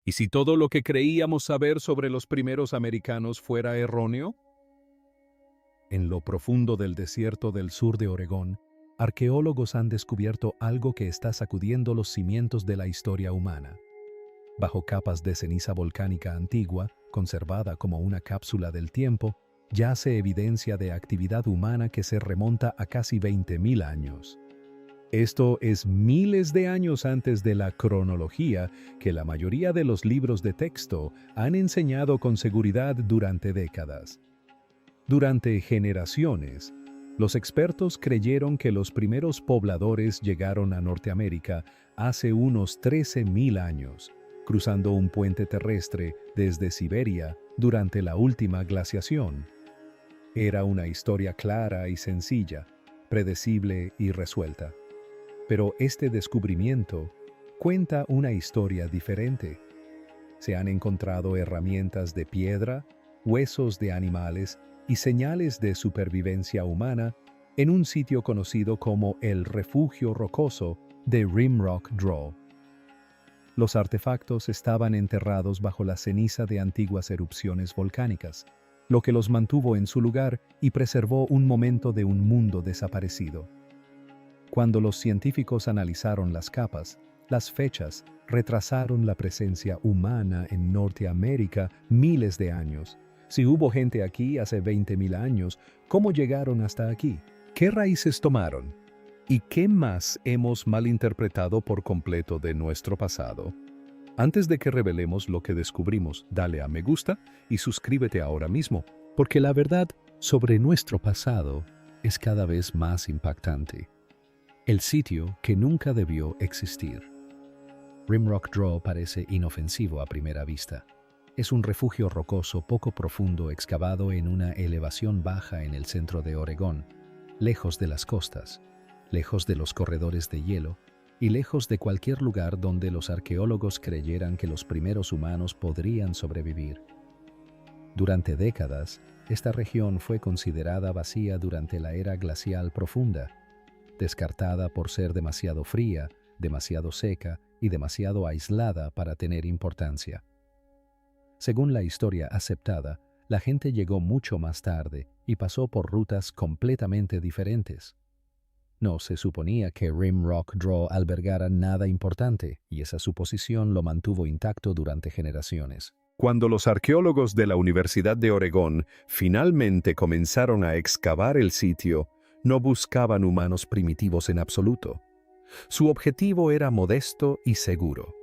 ¿Y si todo lo que creíamos saber sobre los primeros americanos fuera erróneo? En lo profundo del desierto del sur de Oregón, arqueólogos han descubierto algo que está sacudiendo los cimientos de la historia humana. Bajo capas de ceniza volcánica antigua, conservada como una cápsula del tiempo, yace evidencia de actividad humana que se remonta a casi 20.000 años. Esto es miles de años antes de la cronología que la mayoría de los libros de texto han enseñado con seguridad durante décadas. Durante generaciones, los expertos creyeron que los primeros pobladores llegaron a Norteamérica hace unos 13.000 años, cruzando un puente terrestre desde Siberia durante la última glaciación. Era una historia clara y sencilla, predecible y resuelta. Pero este descubrimiento cuenta una historia diferente. Se han encontrado herramientas de piedra, huesos de animales y señales de supervivencia humana en un sitio conocido como el Refugio Rocoso de Rimrock Draw. Los artefactos estaban enterrados bajo la ceniza de antiguas erupciones volcánicas, lo que los mantuvo en su lugar y preservó un momento de un mundo desaparecido. Cuando los científicos analizaron las capas, las fechas retrasaron la presencia humana en Norteamérica miles de años. Si hubo gente aquí hace 20.000 años, ¿cómo llegaron hasta aquí? ¿Qué raíces tomaron? ¿Y qué más hemos malinterpretado por completo de nuestro pasado? Antes de que revelemos lo que descubrimos, dale a me gusta y suscríbete ahora mismo, porque la verdad sobre nuestro pasado es cada vez más impactante. El sitio que nunca debió existir. Rimrock Draw parece inofensivo a primera vista. Es un refugio rocoso poco profundo excavado en una elevación baja en el centro de Oregón, lejos de las costas, lejos de los corredores de hielo y lejos de cualquier lugar donde los arqueólogos creyeran que los primeros humanos podrían sobrevivir. Durante décadas, esta región fue considerada vacía durante la era glacial profunda, descartada por ser demasiado fría, demasiado seca y demasiado aislada para tener importancia. Según la historia aceptada, la gente llegó mucho más tarde y pasó por rutas completamente diferentes. No se suponía que Rimrock Draw albergara nada importante, y esa suposición lo mantuvo intacto durante generaciones. Cuando los arqueólogos de la Universidad de Oregón finalmente comenzaron a excavar el sitio, no buscaban humanos primitivos en absoluto. Su objetivo era modesto y seguro: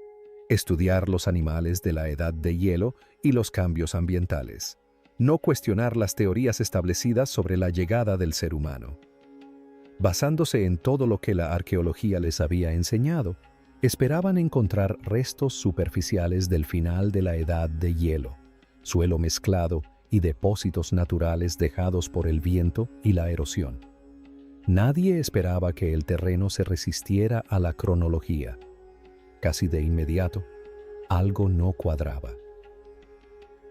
estudiar los animales de la edad de hielo y los cambios ambientales, no cuestionar las teorías establecidas sobre la llegada del ser humano. Basándose en todo lo que la arqueología les había enseñado, esperaban encontrar restos superficiales del final de la edad de hielo, suelo mezclado y depósitos naturales dejados por el viento y la erosión. Nadie esperaba que el terreno se resistiera a la cronología. Casi de inmediato, algo no cuadraba.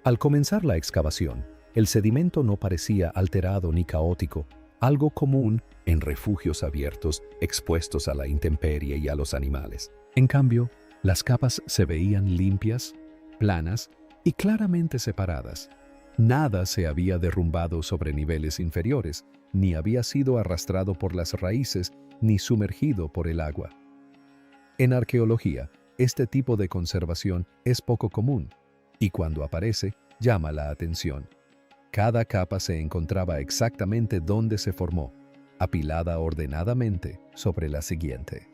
Al comenzar la excavación, el sedimento no parecía alterado ni caótico, algo común en refugios abiertos expuestos a la intemperie y a los animales. En cambio, las capas se veían limpias, planas y claramente separadas. Nada se había derrumbado sobre niveles inferiores, ni había sido arrastrado por las raíces, ni sumergido por el agua. En arqueología, este tipo de conservación es poco común, y cuando aparece, llama la atención. Cada capa se encontraba exactamente donde se formó, apilada ordenadamente sobre la siguiente.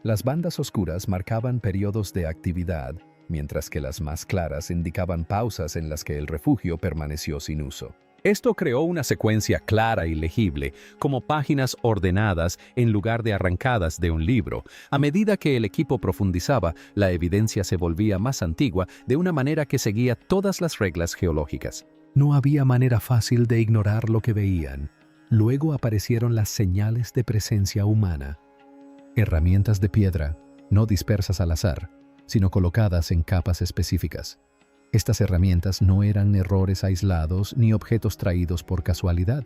Las bandas oscuras marcaban periodos de actividad, mientras que las más claras indicaban pausas en las que el refugio permaneció sin uso. Esto creó una secuencia clara y legible, como páginas ordenadas en lugar de arrancadas de un libro. A medida que el equipo profundizaba, la evidencia se volvía más antigua de una manera que seguía todas las reglas geológicas. No había manera fácil de ignorar lo que veían. Luego aparecieron las señales de presencia humana. Herramientas de piedra, no dispersas al azar, sino colocadas en capas específicas. Estas herramientas no eran errores aislados ni objetos traídos por casualidad.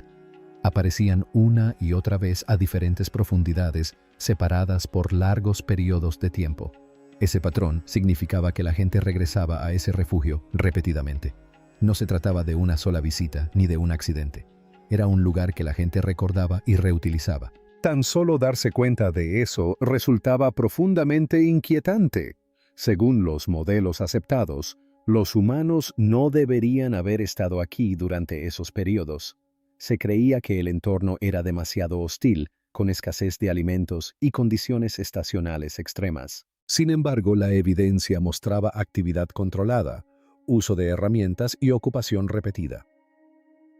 Aparecían una y otra vez a diferentes profundidades, separadas por largos periodos de tiempo. Ese patrón significaba que la gente regresaba a ese refugio repetidamente. No se trataba de una sola visita ni de un accidente. Era un lugar que la gente recordaba y reutilizaba. Tan solo darse cuenta de eso resultaba profundamente inquietante. Según los modelos aceptados, los humanos no deberían haber estado aquí durante esos periodos. Se creía que el entorno era demasiado hostil, con escasez de alimentos y condiciones estacionales extremas. Sin embargo, la evidencia mostraba actividad controlada, uso de herramientas y ocupación repetida.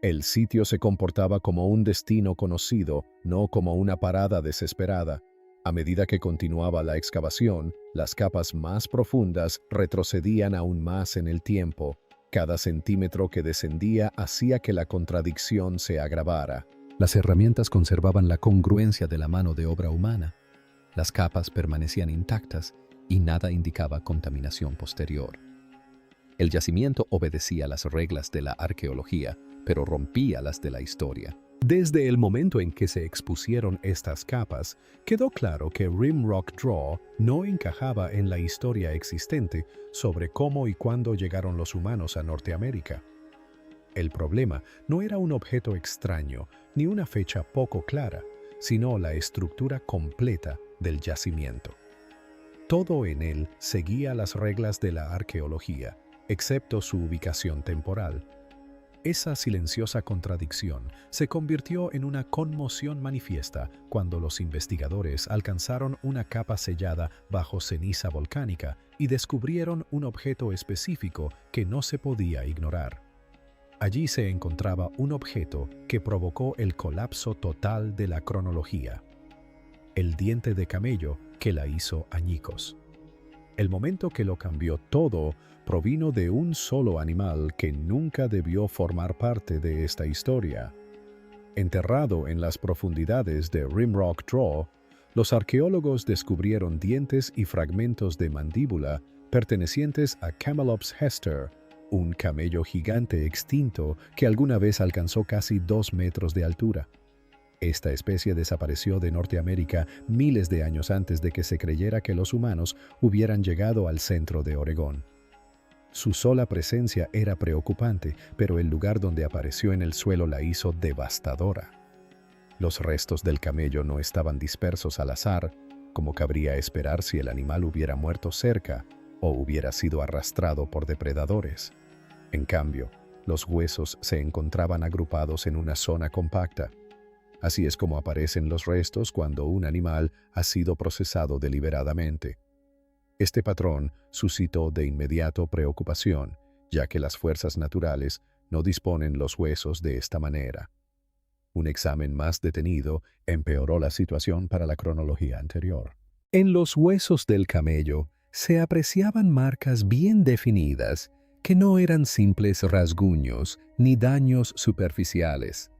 El sitio se comportaba como un destino conocido, no como una parada desesperada. A medida que continuaba la excavación, las capas más profundas retrocedían aún más en el tiempo. Cada centímetro que descendía hacía que la contradicción se agravara. Las herramientas conservaban la congruencia de la mano de obra humana. Las capas permanecían intactas y nada indicaba contaminación posterior. El yacimiento obedecía las reglas de la arqueología, pero rompía las de la historia. Desde el momento en que se expusieron estas capas, quedó claro que Rimrock Draw no encajaba en la historia existente sobre cómo y cuándo llegaron los humanos a Norteamérica. El problema no era un objeto extraño ni una fecha poco clara, sino la estructura completa del yacimiento. Todo en él seguía las reglas de la arqueología, excepto su ubicación temporal. Esa silenciosa contradicción se convirtió en una conmoción manifiesta cuando los investigadores alcanzaron una capa sellada bajo ceniza volcánica y descubrieron un objeto específico que no se podía ignorar. Allí se encontraba un objeto que provocó el colapso total de la cronología: el diente de camello que la hizo añicos. El momento que lo cambió todo provino de un solo animal que nunca debió formar parte de esta historia. Enterrado en las profundidades de Rimrock Draw, los arqueólogos descubrieron dientes y fragmentos de mandíbula pertenecientes a Camelops hester, un camello gigante extinto que alguna vez alcanzó casi 2 metros de altura. Esta especie desapareció de Norteamérica miles de años antes de que se creyera que los humanos hubieran llegado al centro de Oregón. Su sola presencia era preocupante, pero el lugar donde apareció en el suelo la hizo devastadora. Los restos del camello no estaban dispersos al azar, como cabría esperar si el animal hubiera muerto cerca o hubiera sido arrastrado por depredadores. En cambio, los huesos se encontraban agrupados en una zona compacta. Así es como aparecen los restos cuando un animal ha sido procesado deliberadamente. Este patrón suscitó de inmediato preocupación, ya que las fuerzas naturales no disponen los huesos de esta manera. Un examen más detenido empeoró la situación para la cronología anterior. En los huesos del camello se apreciaban marcas bien definidas que no eran simples rasguños ni daños superficiales.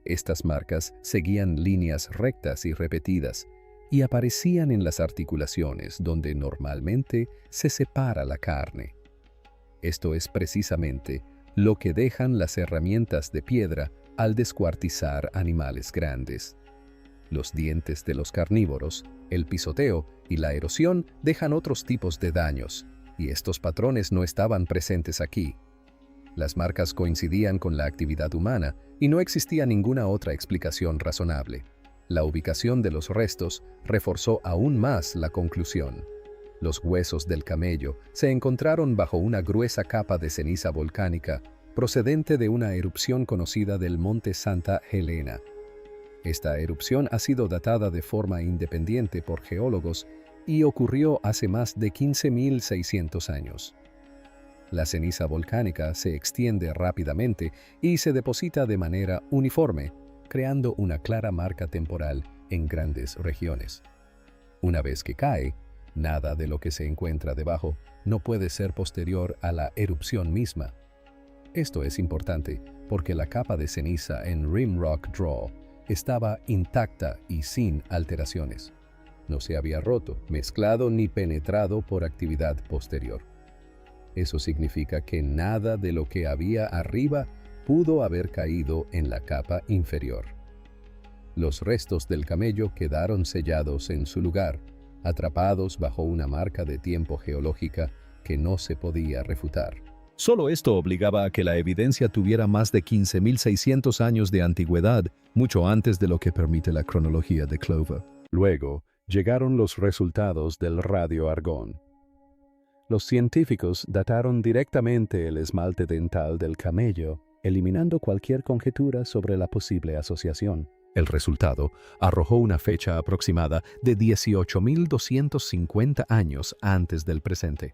Estas marcas seguían líneas rectas y repetidas y aparecían en las articulaciones donde normalmente se separa la carne. Esto es precisamente lo que dejan las herramientas de piedra al descuartizar animales grandes. Los dientes de los carnívoros, el pisoteo y la erosión dejan otros tipos de daños, y estos patrones no estaban presentes aquí. Las marcas coincidían con la actividad humana y no existía ninguna otra explicación razonable. La ubicación de los restos reforzó aún más la conclusión. Los huesos del camello se encontraron bajo una gruesa capa de ceniza volcánica procedente de una erupción conocida del Monte Santa Helena. Esta erupción ha sido datada de forma independiente por geólogos y ocurrió hace más de 15.600 años. La ceniza volcánica se extiende rápidamente y se deposita de manera uniforme, creando una clara marca temporal en grandes regiones. Una vez que cae, nada de lo que se encuentra debajo no puede ser posterior a la erupción misma. Esto es importante porque la capa de ceniza en Rimrock Draw estaba intacta y sin alteraciones. No se había roto, mezclado ni penetrado por actividad posterior. Eso significa que nada de lo que había arriba pudo haber caído en la capa inferior. Los restos del camello quedaron sellados en su lugar, atrapados bajo una marca de tiempo geológica que no se podía refutar. Solo esto obligaba a que la evidencia tuviera más de 15.600 años de antigüedad, mucho antes de lo que permite la cronología de Clover. Luego, llegaron los resultados del radioargón. Los científicos dataron directamente el esmalte dental del camello, eliminando cualquier conjetura sobre la posible asociación. El resultado arrojó una fecha aproximada de 18.250 años antes del presente.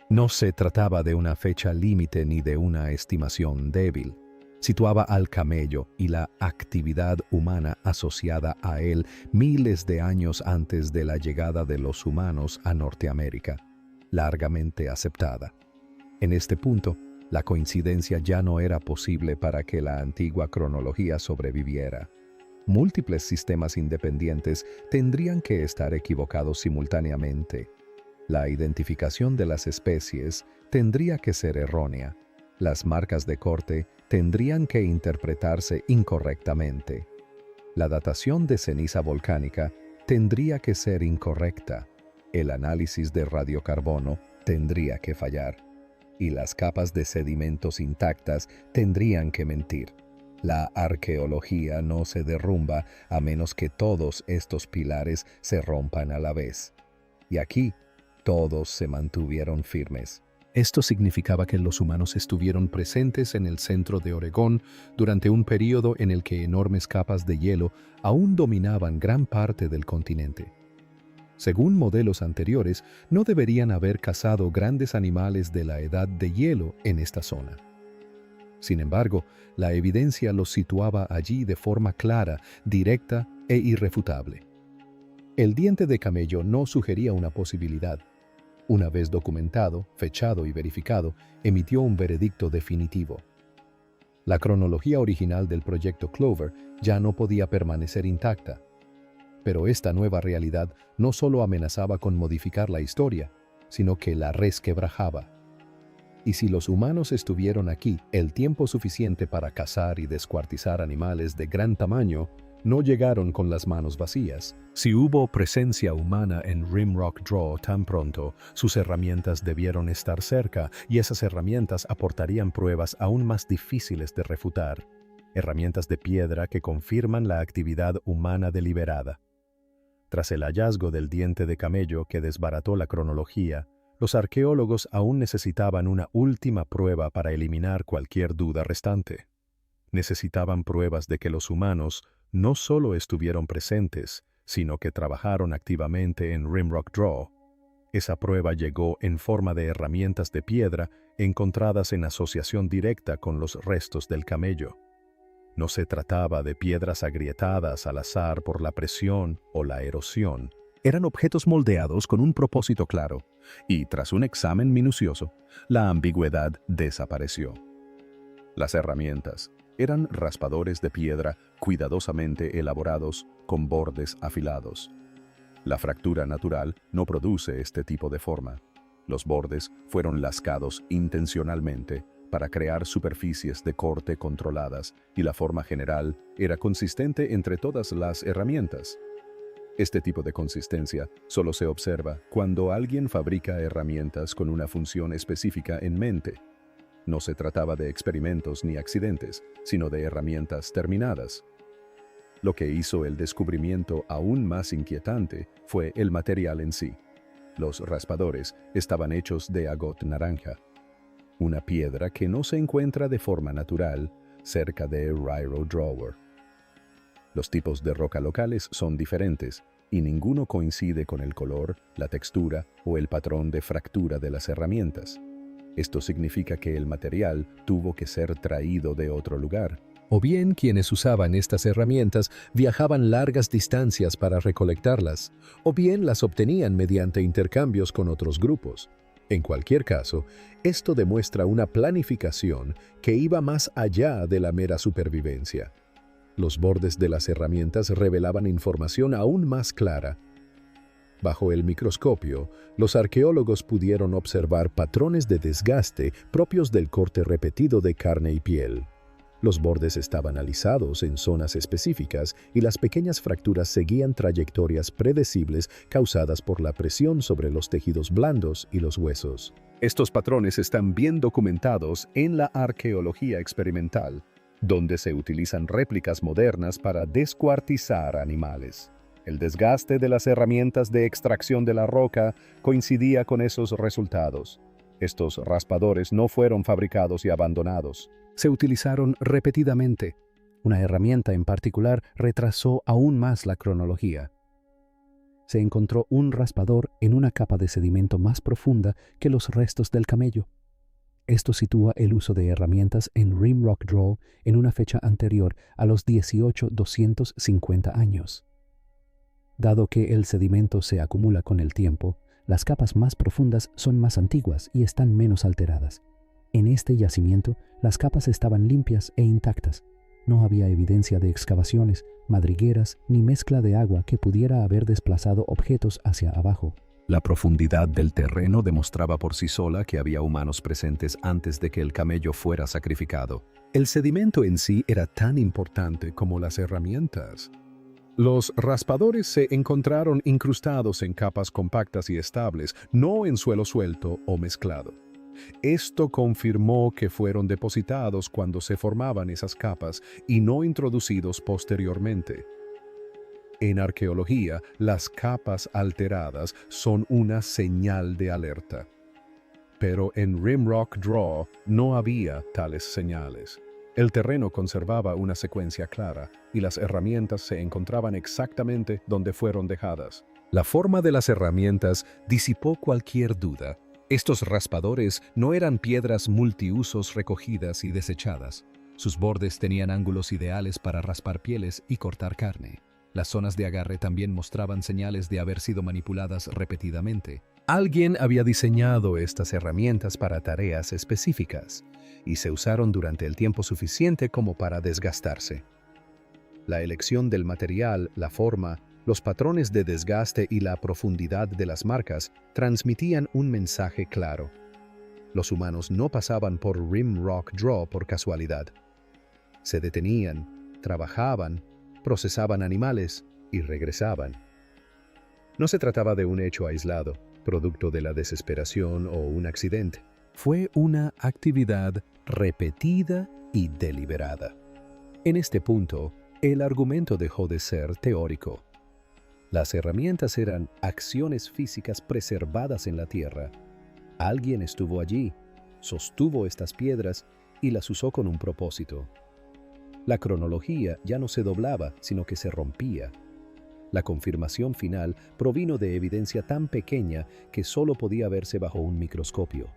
No se trataba de una fecha límite ni de una estimación débil. Situaba al camello y la actividad humana asociada a él miles de años antes de la llegada de los humanos a Norteamérica, largamente aceptada. En este punto, la coincidencia ya no era posible para que la antigua cronología sobreviviera. Múltiples sistemas independientes tendrían que estar equivocados simultáneamente. La identificación de las especies tendría que ser errónea. Las marcas de corte tendrían que interpretarse incorrectamente. La datación de ceniza volcánica tendría que ser incorrecta. El análisis de radiocarbono tendría que fallar. Y las capas de sedimentos intactas tendrían que mentir. La arqueología no se derrumba a menos que todos estos pilares se rompan a la vez. Y aquí, todos se mantuvieron firmes. Esto significaba que los humanos estuvieron presentes en el centro de Oregón durante un período en el que enormes capas de hielo aún dominaban gran parte del continente. Según modelos anteriores, no deberían haber cazado grandes animales de la edad de hielo en esta zona. Sin embargo, la evidencia los situaba allí de forma clara, directa e irrefutable. El diente de camello no sugería una posibilidad. Una vez documentado, fechado y verificado, emitió un veredicto definitivo. La cronología original del proyecto Clover ya no podía permanecer intacta. Pero esta nueva realidad no solo amenazaba con modificar la historia, sino que la resquebrajaba. Y si los humanos estuvieron aquí el tiempo suficiente para cazar y descuartizar animales de gran tamaño, no llegaron con las manos vacías. Si hubo presencia humana en Rimrock Draw tan pronto, sus herramientas debieron estar cerca y esas herramientas aportarían pruebas aún más difíciles de refutar. Herramientas de piedra que confirman la actividad humana deliberada. Tras el hallazgo del diente de camello que desbarató la cronología, los arqueólogos aún necesitaban una última prueba para eliminar cualquier duda restante. Necesitaban pruebas de que los humanos no solo estuvieron presentes, sino que trabajaron activamente en Rimrock Draw. Esa prueba llegó en forma de herramientas de piedra encontradas en asociación directa con los restos del camello. No se trataba de piedras agrietadas al azar por la presión o la erosión. Eran objetos moldeados con un propósito claro, y tras un examen minucioso, la ambigüedad desapareció. Las herramientas eran raspadores de piedra cuidadosamente elaborados con bordes afilados. La fractura natural no produce este tipo de forma. Los bordes fueron lascados intencionalmente para crear superficies de corte controladas y la forma general era consistente entre todas las herramientas. Este tipo de consistencia solo se observa cuando alguien fabrica herramientas con una función específica en mente. No se trataba de experimentos ni accidentes, sino de herramientas terminadas. Lo que hizo el descubrimiento aún más inquietante fue el material en sí. Los raspadores estaban hechos de agot naranja, una piedra que no se encuentra de forma natural cerca de Rhyro Drawer. Los tipos de roca locales son diferentes y ninguno coincide con el color, la textura o el patrón de fractura de las herramientas. Esto significa que el material tuvo que ser traído de otro lugar. O bien quienes usaban estas herramientas viajaban largas distancias para recolectarlas, o bien las obtenían mediante intercambios con otros grupos. En cualquier caso, esto demuestra una planificación que iba más allá de la mera supervivencia. Los bordes de las herramientas revelaban información aún más clara. Bajo el microscopio, los arqueólogos pudieron observar patrones de desgaste propios del corte repetido de carne y piel. Los bordes estaban alisados en zonas específicas y las pequeñas fracturas seguían trayectorias predecibles causadas por la presión sobre los tejidos blandos y los huesos. Estos patrones están bien documentados en la arqueología experimental, donde se utilizan réplicas modernas para descuartizar animales. El desgaste de las herramientas de extracción de la roca coincidía con esos resultados. Estos raspadores no fueron fabricados y abandonados. Se utilizaron repetidamente. Una herramienta en particular retrasó aún más la cronología. Se encontró un raspador en una capa de sedimento más profunda que los restos del camello. Esto sitúa el uso de herramientas en Rimrock Draw en una fecha anterior a los 18,250 años. Dado que el sedimento se acumula con el tiempo, las capas más profundas son más antiguas y están menos alteradas. En este yacimiento, las capas estaban limpias e intactas. No había evidencia de excavaciones, madrigueras ni mezcla de agua que pudiera haber desplazado objetos hacia abajo. La profundidad del terreno demostraba por sí sola que había humanos presentes antes de que el camello fuera sacrificado. El sedimento en sí era tan importante como las herramientas. Los raspadores se encontraron incrustados en capas compactas y estables, no en suelo suelto o mezclado. Esto confirmó que fueron depositados cuando se formaban esas capas y no introducidos posteriormente. En arqueología, las capas alteradas son una señal de alerta. Pero en Rimrock Draw no había tales señales. El terreno conservaba una secuencia clara y las herramientas se encontraban exactamente donde fueron dejadas. La forma de las herramientas disipó cualquier duda. Estos raspadores no eran piedras multiusos recogidas y desechadas. Sus bordes tenían ángulos ideales para raspar pieles y cortar carne. Las zonas de agarre también mostraban señales de haber sido manipuladas repetidamente. Alguien había diseñado estas herramientas para tareas específicas y se usaron durante el tiempo suficiente como para desgastarse. La elección del material, la forma, los patrones de desgaste y la profundidad de las marcas transmitían un mensaje claro. Los humanos no pasaban por Rimrock Draw por casualidad. Se detenían, trabajaban, procesaban animales y regresaban. No se trataba de un hecho aislado, producto de la desesperación o un accidente. Fue una actividad repetida y deliberada. En este punto, el argumento dejó de ser teórico. Las herramientas eran acciones físicas preservadas en la tierra. Alguien estuvo allí, sostuvo estas piedras y las usó con un propósito. La cronología ya no se doblaba, sino que se rompía. La confirmación final provino de evidencia tan pequeña que solo podía verse bajo un microscopio.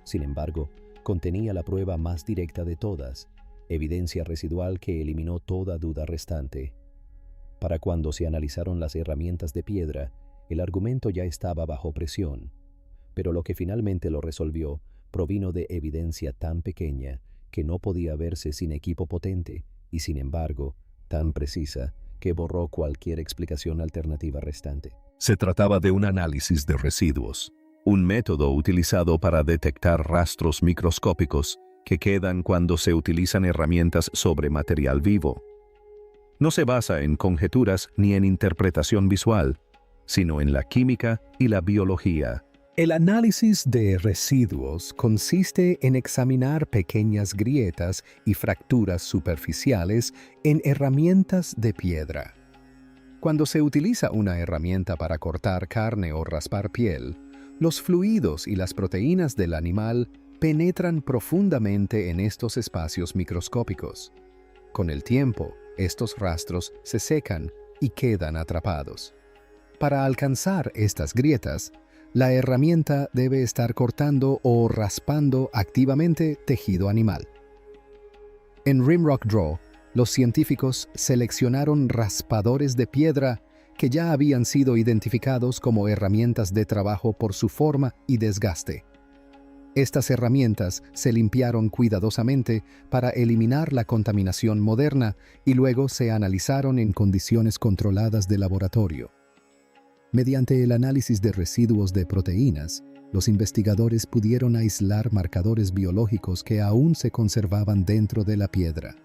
Sin embargo, contenía la prueba más directa de todas, evidencia residual que eliminó toda duda restante. Para cuando se analizaron las herramientas de piedra, el argumento ya estaba bajo presión, pero lo que finalmente lo resolvió provino de evidencia tan pequeña que no podía verse sin equipo potente y, sin embargo, tan precisa que borró cualquier explicación alternativa restante. Se trataba de un análisis de residuos, un método utilizado para detectar rastros microscópicos que quedan cuando se utilizan herramientas sobre material vivo. No se basa en conjeturas ni en interpretación visual, sino en la química y la biología. El análisis de residuos consiste en examinar pequeñas grietas y fracturas superficiales en herramientas de piedra. Cuando se utiliza una herramienta para cortar carne o raspar piel, los fluidos y las proteínas del animal penetran profundamente en estos espacios microscópicos. Con el tiempo, estos rastros se secan y quedan atrapados. Para alcanzar estas grietas, la herramienta debe estar cortando o raspando activamente tejido animal. En Rimrock Draw, los científicos seleccionaron raspadores de piedra que ya habían sido identificados como herramientas de trabajo por su forma y desgaste. Estas herramientas se limpiaron cuidadosamente para eliminar la contaminación moderna y luego se analizaron en condiciones controladas de laboratorio. Mediante el análisis de residuos de proteínas, los investigadores pudieron aislar marcadores biológicos que aún se conservaban dentro de la piedra.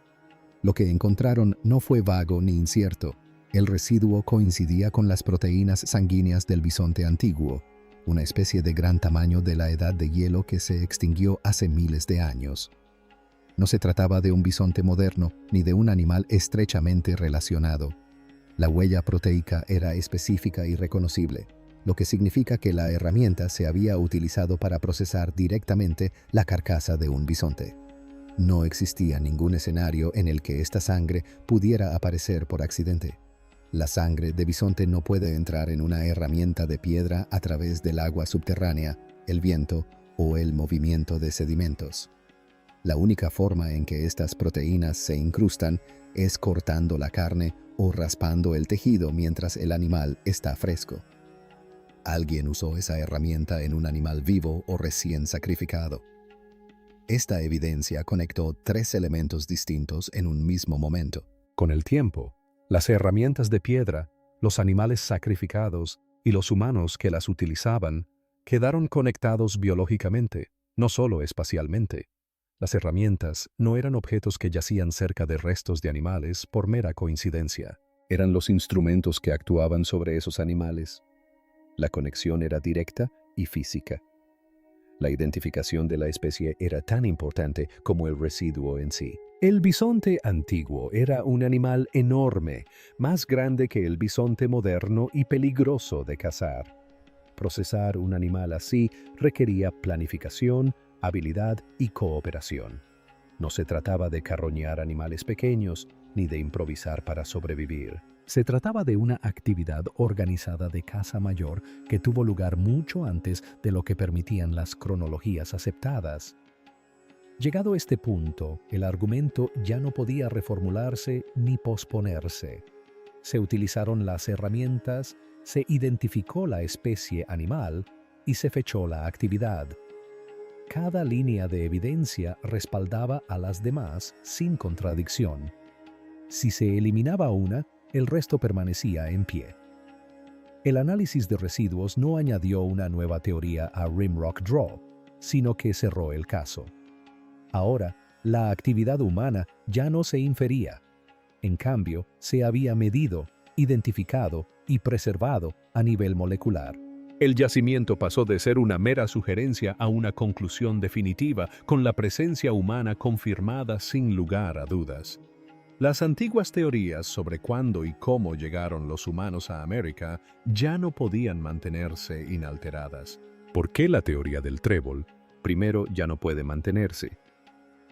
Lo que encontraron no fue vago ni incierto. El residuo coincidía con las proteínas sanguíneas del bisonte antiguo, una especie de gran tamaño de la edad de hielo que se extinguió hace miles de años. No se trataba de un bisonte moderno ni de un animal estrechamente relacionado. La huella proteica era específica y reconocible, lo que significa que la herramienta se había utilizado para procesar directamente la carcasa de un bisonte. No existía ningún escenario en el que esta sangre pudiera aparecer por accidente. La sangre de bisonte no puede entrar en una herramienta de piedra a través del agua subterránea, el viento o el movimiento de sedimentos. La única forma en que estas proteínas se incrustan es cortando la carne o raspando el tejido mientras el animal está fresco. Alguien usó esa herramienta en un animal vivo o recién sacrificado. Esta evidencia conectó tres elementos distintos en un mismo momento. Con el tiempo, las herramientas de piedra, los animales sacrificados y los humanos que las utilizaban quedaron conectados biológicamente, no solo espacialmente. Las herramientas no eran objetos que yacían cerca de restos de animales por mera coincidencia. Eran los instrumentos que actuaban sobre esos animales. La conexión era directa y física. La identificación de la especie era tan importante como el residuo en sí. El bisonte antiguo era un animal enorme, más grande que el bisonte moderno y peligroso de cazar. Procesar un animal así requería planificación, habilidad y cooperación. No se trataba de carroñar animales pequeños ni de improvisar para sobrevivir. Se trataba de una actividad organizada de caza mayor que tuvo lugar mucho antes de lo que permitían las cronologías aceptadas. Llegado este punto, el argumento ya no podía reformularse ni posponerse. Se utilizaron las herramientas, se identificó la especie animal y se fechó la actividad. Cada línea de evidencia respaldaba a las demás sin contradicción. Si se eliminaba una, el resto permanecía en pie. El análisis de residuos no añadió una nueva teoría a Rimrock Draw, sino que cerró el caso. Ahora, la actividad humana ya no se infería. En cambio, se había medido, identificado y preservado a nivel molecular. El yacimiento pasó de ser una mera sugerencia a una conclusión definitiva, con la presencia humana confirmada sin lugar a dudas. Las antiguas teorías sobre cuándo y cómo llegaron los humanos a América ya no podían mantenerse inalteradas. ¿Por qué la teoría del trébol? Primero, ya no puede mantenerse.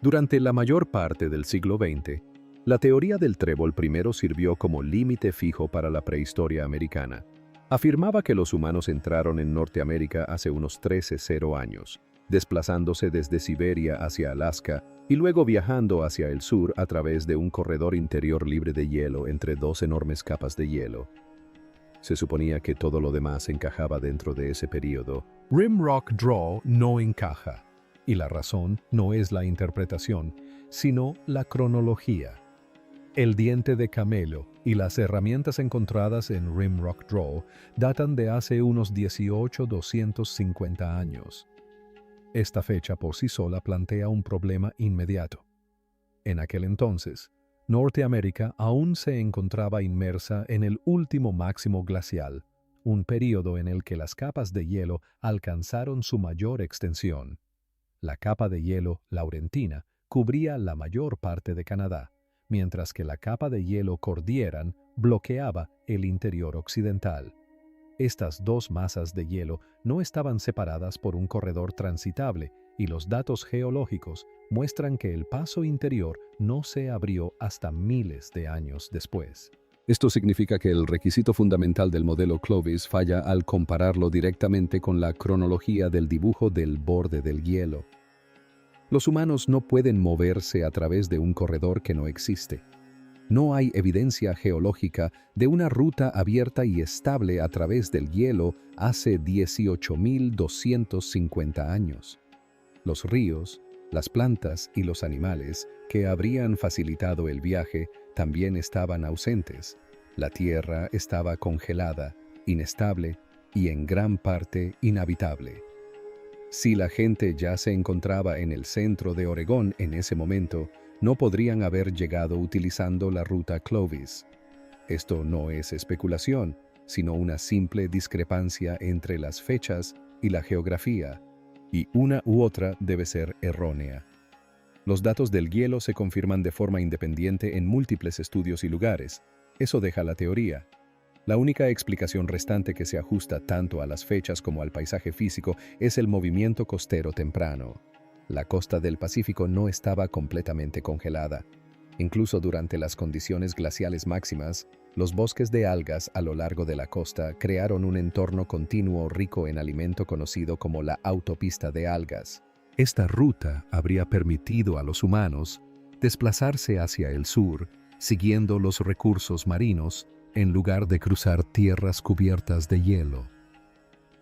Durante la mayor parte del siglo XX, la teoría del trébol primero sirvió como límite fijo para la prehistoria americana. Afirmaba que los humanos entraron en Norteamérica hace unos 13,0 años, desplazándose desde Siberia hacia Alaska y luego viajando hacia el sur a través de un corredor interior libre de hielo entre dos enormes capas de hielo. Se suponía que todo lo demás encajaba dentro de ese período. Rimrock Draw no encaja, y la razón no es la interpretación, sino la cronología. El diente de camelo y las herramientas encontradas en Rimrock Draw datan de hace unos 18,250 años. Esta fecha por sí sola plantea un problema inmediato. En aquel entonces, Norteamérica aún se encontraba inmersa en el último máximo glacial, un período en el que las capas de hielo alcanzaron su mayor extensión. La capa de hielo laurentina cubría la mayor parte de Canadá, mientras que la capa de hielo cordilleran bloqueaba el interior occidental. Estas dos masas de hielo no estaban separadas por un corredor transitable y los datos geológicos muestran que el paso interior no se abrió hasta miles de años después. Esto significa que el requisito fundamental del modelo Clovis falla al compararlo directamente con la cronología del dibujo del borde del hielo. Los humanos no pueden moverse a través de un corredor que no existe. No hay evidencia geológica de una ruta abierta y estable a través del hielo hace 18,250 años. Los ríos, las plantas y los animales que habrían facilitado el viaje también estaban ausentes. La tierra estaba congelada, inestable y en gran parte inhabitable. Si la gente ya se encontraba en el centro de Oregón en ese momento, no podrían haber llegado utilizando la ruta Clovis. Esto no es especulación, sino una simple discrepancia entre las fechas y la geografía, y una u otra debe ser errónea. Los datos del hielo se confirman de forma independiente en múltiples estudios y lugares. Eso deja la teoría. La única explicación restante que se ajusta tanto a las fechas como al paisaje físico es el movimiento costero temprano. La costa del Pacífico no estaba completamente congelada. Incluso durante las condiciones glaciales máximas, los bosques de algas a lo largo de la costa crearon un entorno continuo rico en alimento conocido como la autopista de algas. Esta ruta habría permitido a los humanos desplazarse hacia el sur, siguiendo los recursos marinos, en lugar de cruzar tierras cubiertas de hielo.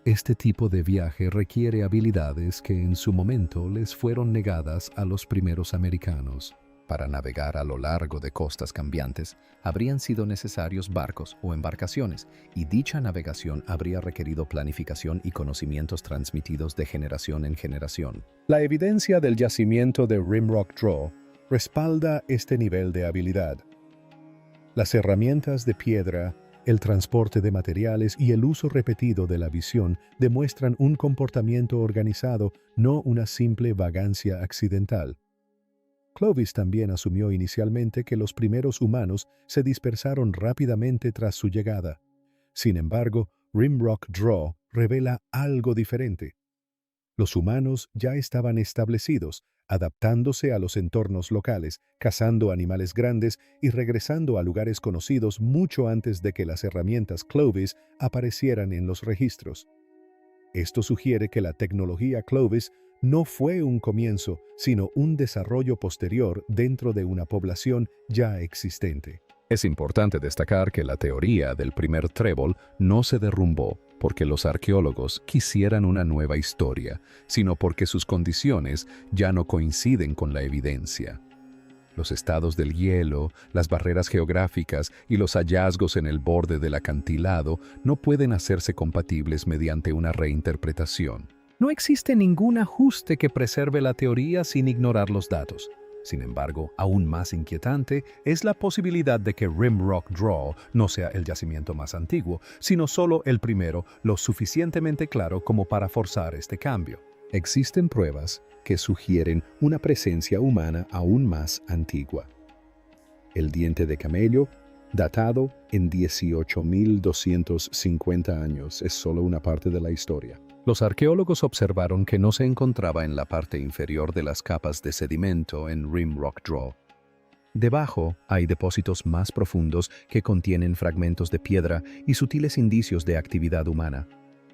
Este tipo de viaje requiere habilidades que en su momento les fueron negadas a los primeros americanos. Para navegar a lo largo de costas cambiantes, habrían sido necesarios barcos o embarcaciones, y dicha navegación habría requerido planificación y conocimientos transmitidos de generación en generación. La evidencia del yacimiento de Rimrock Draw respalda este nivel de habilidad. Las herramientas de piedra, el transporte de materiales y el uso repetido de la visión demuestran un comportamiento organizado, no una simple vagancia accidental. Clovis también asumió inicialmente que los primeros humanos se dispersaron rápidamente tras su llegada. Sin embargo, Rimrock Draw revela algo diferente. Los humanos ya estaban establecidos, adaptándose a los entornos locales, cazando animales grandes y regresando a lugares conocidos mucho antes de que las herramientas Clovis aparecieran en los registros. Esto sugiere que la tecnología Clovis no fue un comienzo, sino un desarrollo posterior dentro de una población ya existente. Es importante destacar que la teoría del primer trébol no se derrumbó porque los arqueólogos quisieran una nueva historia, sino porque sus condiciones ya no coinciden con la evidencia. Los estados del hielo, las barreras geográficas y los hallazgos en el borde del acantilado no pueden hacerse compatibles mediante una reinterpretación. No existe ningún ajuste que preserve la teoría sin ignorar los datos. Sin embargo, aún más inquietante es la posibilidad de que Rimrock Draw no sea el yacimiento más antiguo, sino solo el primero lo suficientemente claro como para forzar este cambio. Existen pruebas que sugieren una presencia humana aún más antigua. El diente de camello, datado en 18.250 años, es solo una parte de la historia. Los arqueólogos observaron que no se encontraba en la parte inferior de las capas de sedimento en Rimrock Draw. Debajo hay depósitos más profundos que contienen fragmentos de piedra y sutiles indicios de actividad humana.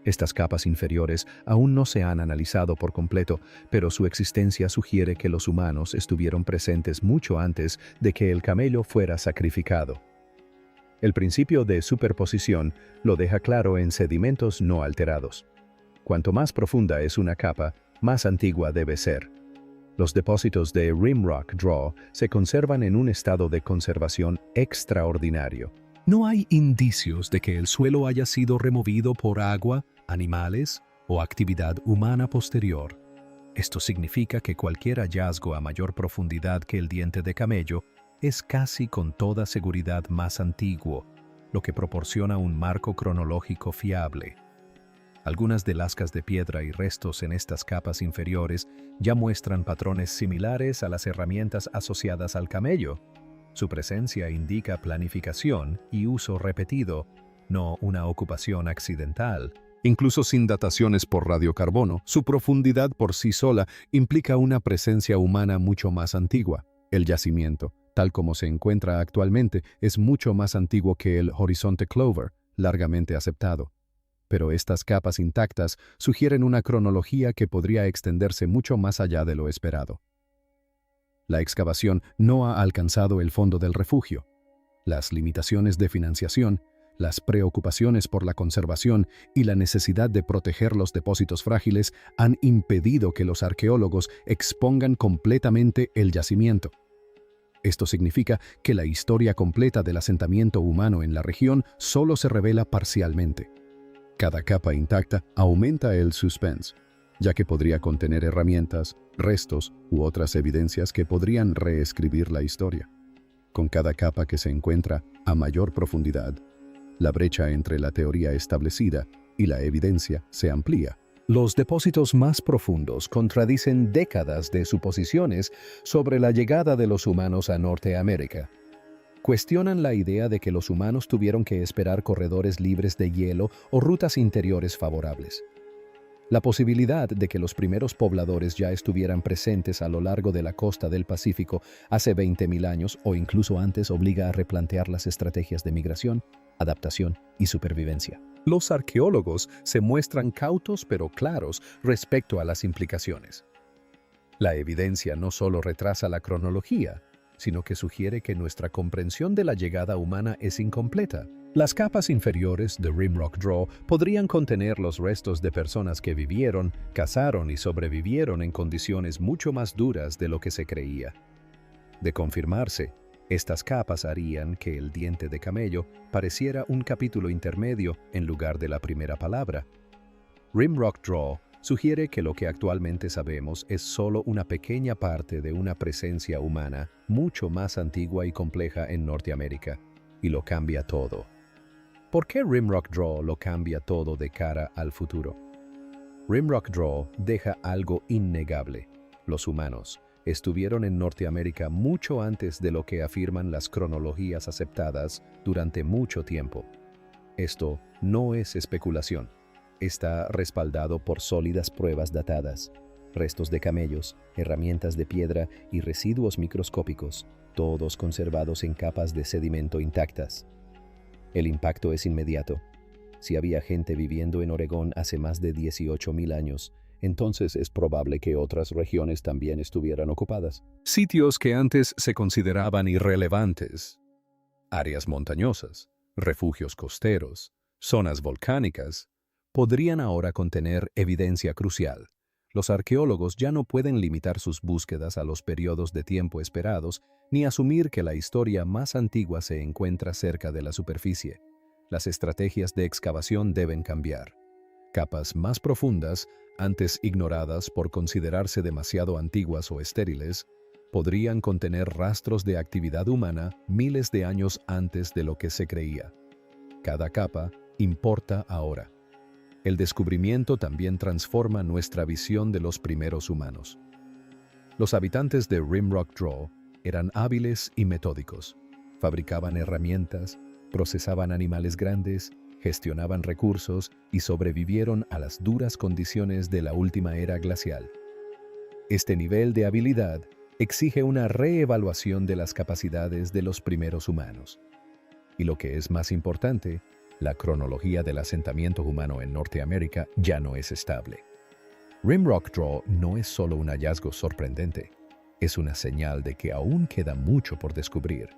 Estas capas inferiores aún no se han analizado por completo, pero su existencia sugiere que los humanos estuvieron presentes mucho antes de que el camello fuera sacrificado. El principio de superposición lo deja claro en sedimentos no alterados. Cuanto más profunda es una capa, más antigua debe ser. Los depósitos de Rimrock Draw se conservan en un estado de conservación extraordinario. No hay indicios de que el suelo haya sido removido por agua, animales o actividad humana posterior. Esto significa que cualquier hallazgo a mayor profundidad que el diente de camello es casi con toda seguridad más antiguo, lo que proporciona un marco cronológico fiable. Algunas de lascas de piedra y restos en estas capas inferiores ya muestran patrones similares a las herramientas asociadas al camello. Su presencia indica planificación y uso repetido, no una ocupación accidental. Incluso sin dataciones por radiocarbono, su profundidad por sí sola implica una presencia humana mucho más antigua. El yacimiento, tal como se encuentra actualmente, es mucho más antiguo que el horizonte Clover, largamente aceptado. Pero estas capas intactas sugieren una cronología que podría extenderse mucho más allá de lo esperado. La excavación no ha alcanzado el fondo del refugio. Las limitaciones de financiación, las preocupaciones por la conservación y la necesidad de proteger los depósitos frágiles han impedido que los arqueólogos expongan completamente el yacimiento. Esto significa que la historia completa del asentamiento humano en la región solo se revela parcialmente. Cada capa intacta aumenta el suspense. ya que podría contener herramientas, restos u otras evidencias que podrían reescribir la historia. Con cada capa que se encuentra a mayor profundidad, la brecha entre la teoría establecida y la evidencia se amplía. Los depósitos más profundos contradicen décadas de suposiciones sobre la llegada de los humanos a Norteamérica. Cuestionan la idea de que los humanos tuvieron que esperar corredores libres de hielo o rutas interiores favorables. La posibilidad de que los primeros pobladores ya estuvieran presentes a lo largo de la costa del Pacífico hace 20.000 años o incluso antes obliga a replantear las estrategias de migración, adaptación y supervivencia. Los arqueólogos se muestran cautos pero claros respecto a las implicaciones. La evidencia no solo retrasa la cronología, sino que sugiere que nuestra comprensión de la llegada humana es incompleta. Las capas inferiores de Rimrock Draw podrían contener los restos de personas que vivieron, cazaron y sobrevivieron en condiciones mucho más duras de lo que se creía. De confirmarse, estas capas harían que el diente de camello pareciera un capítulo intermedio en lugar de la primera palabra. Rimrock Draw sugiere que lo que actualmente sabemos es solo una pequeña parte de una presencia humana mucho más antigua y compleja en Norteamérica, y lo cambia todo. ¿Por qué Rimrock Draw lo cambia todo de cara al futuro? Rimrock Draw deja algo innegable. Los humanos estuvieron en Norteamérica mucho antes de lo que afirman las cronologías aceptadas durante mucho tiempo. Esto no es especulación. Está respaldado por sólidas pruebas datadas, restos de camellos, herramientas de piedra y residuos microscópicos, todos conservados en capas de sedimento intactas. El impacto es inmediato. Si había gente viviendo en Oregón hace más de 18.000 años, entonces es probable que otras regiones también estuvieran ocupadas. Sitios que antes se consideraban irrelevantes, áreas montañosas, refugios costeros, zonas volcánicas, podrían ahora contener evidencia crucial. Los arqueólogos ya no pueden limitar sus búsquedas a los periodos de tiempo esperados ni asumir que la historia más antigua se encuentra cerca de la superficie. Las estrategias de excavación deben cambiar. Capas más profundas, antes ignoradas por considerarse demasiado antiguas o estériles, podrían contener rastros de actividad humana miles de años antes de lo que se creía. Cada capa importa ahora. El descubrimiento también transforma nuestra visión de los primeros humanos. Los habitantes de Rimrock Draw eran hábiles y metódicos. Fabricaban herramientas, procesaban animales grandes, gestionaban recursos y sobrevivieron a las duras condiciones de la última era glacial. Este nivel de habilidad exige una reevaluación de las capacidades de los primeros humanos. Y lo que es más importante, la cronología del asentamiento humano en Norteamérica ya no es estable. Rimrock Draw no es solo un hallazgo sorprendente, es una señal de que aún queda mucho por descubrir.